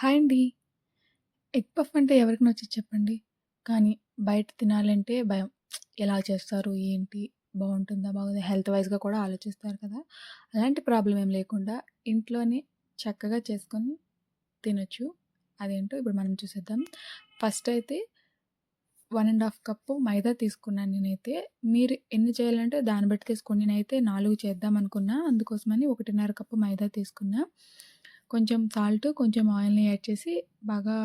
Hi అండి. Egg puff అంటే ఎవరికి నచ్చదు చెప్పండి. కానీ బయట తినాలంటే భయం. ఎలా చేస్తారు? ఏంటి? బావుంటుందా? బాగోదా? హెల్త్ వైస్‌గా కూడా ఆలోచిస్తారు కదా! అలాంటి ప్రాబ్లమ్ ఏం లేకుండా ఇంట్లోనే చక్కగా చేసుకొని తినొచ్చు. అదేంటో ఇప్పుడు మనం చూసేద్దాం. ఫస్ట్ అయితే 1 ½ కప్పు మైదా తీసుకున్నాను నేనైతే. మీరు ఎన్ని చేయాలంటే దాన్ని బట్టి తీసుకోండి. నేనైతే 4 చేద్దామనుకున్నా. అందుకోసమని 1½ కప్పు మైదా తీసుకున్నా. కొంచెం సాల్ట్, కొంచెం ఆయిల్‌ని యాడ్ చేసి బాగా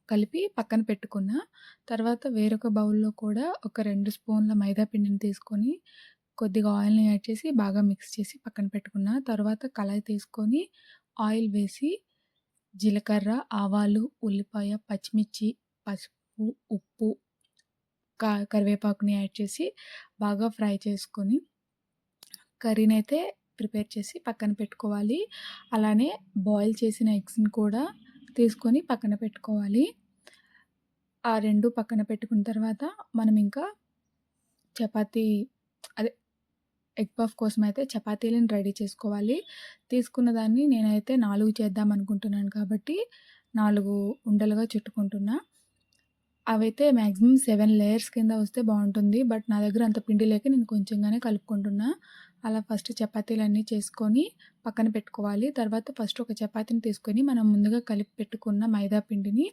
కలిపి పక్కన పెట్టుకున్నా. తర్వాత వేరొక బౌల్‌లో కూడా ఒక 2 స్పూన్ల మైదా పిండిని తీసుకొని, కొద్దిగా ఆయిల్‌ని యాడ్ చేసి బాగా మిక్స్ చేసి పక్కన పెట్టుకున్నా. తర్వాత కళాయి తీసుకొని ఆయిల్ వేసి జీలకర్ర, ఆవాలు, ఉల్లిపాయ, పచ్చిమిర్చి, పసుపు, ఉప్పు, కరివేపాకుని యాడ్ చేసి బాగా ఫ్రై చేసుకొని కర్రీనైతే ప్రిపేర్ చేసి పక్కన పెట్టుకోవాలి. అలానే బాయిల్ చేసిన ఎగ్స్‌ని కూడా తీసుకొని పక్కన పెట్టుకోవాలి. ఆ 2 పక్కన పెట్టుకున్న తర్వాత మనం ఇంకా చపాతీ అదే ఎగ్ పఫ్ కోసమైతే చపాతీలను రెడీ చేసుకోవాలి. తీసుకున్న దాన్ని నేనైతే 4 చేద్దామనుకుంటున్నాను కాబట్టి 4 ఉండలుగా చుట్టుకుంటున్నా. అవైతే మాక్సిమం 7 లేయర్స్ కింద వస్తే బావుంటుంది. బట్ నా దగ్గర అంత పిండి లేక నేను కొంచెంగానే కలుపుకుంటున్నా. అలా ఫస్ట్ చపాతీలన్నీ చేసుకొని పక్కన పెట్టుకోవాలి. తర్వాత ఫస్ట్ ఒక చపాతీని తీసుకొని మనం ముందుగా కలిపి పెట్టుకున్న మైదా పిండిని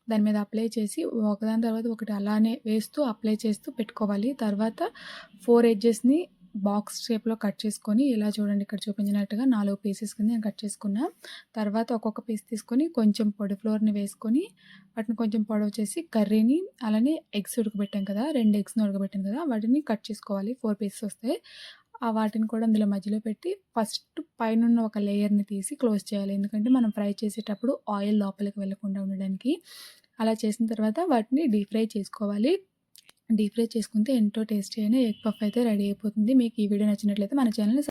దాని మీద అప్లై చేసి ఒకదాని తర్వాత ఒకటి అలానే వేస్తూ అప్లై చేస్తూ పెట్టుకోవాలి. తర్వాత 4 ఎడ్జెస్‌ని బాక్స్ షేప్‌లో కట్ చేసుకొని ఇలా చూడండి ఇక్కడ చూపించినట్టుగా 4 పీసెస్ కింద నేను కట్ చేసుకున్నా. తర్వాత ఒక్కొక్క పీస్ తీసుకొని కొంచెం పొడి ఫ్లోర్‌ని వేసుకొని వాటిని కొంచెం పొడవు చేసి కర్రీని అలానే ఎగ్స్ ఉడకబెట్టాం కదా! 2 ఎగ్స్‌ని ఉడకబెట్టాను కదా! వాటిని కట్ చేసుకోవాలి. 4 పీసెస్ వస్తాయి. వాటిని కూడా అందులో మధ్యలో పెట్టి ఫస్ట్ పైనున్న ఒక లేయర్‌ని తీసి క్లోజ్ చేయాలి. ఎందుకంటే మనం ఫ్రై చేసేటప్పుడు ఆయిల్ లోపలికి వెళ్ళకుండా ఉండడానికి. అలా చేసిన తర్వాత వాటిని డీప్ ఫ్రై చేసుకోవాలి. డీప్ ఫ్రై చేసుకుంటే ఎంతో టేస్టీ అయిన ఎగ్ పఫ్ అయితే రెడీ అయిపోతుంది. మీకు ఈ వీడియో నచ్చినట్లయితే మన ఛానెల్‌ని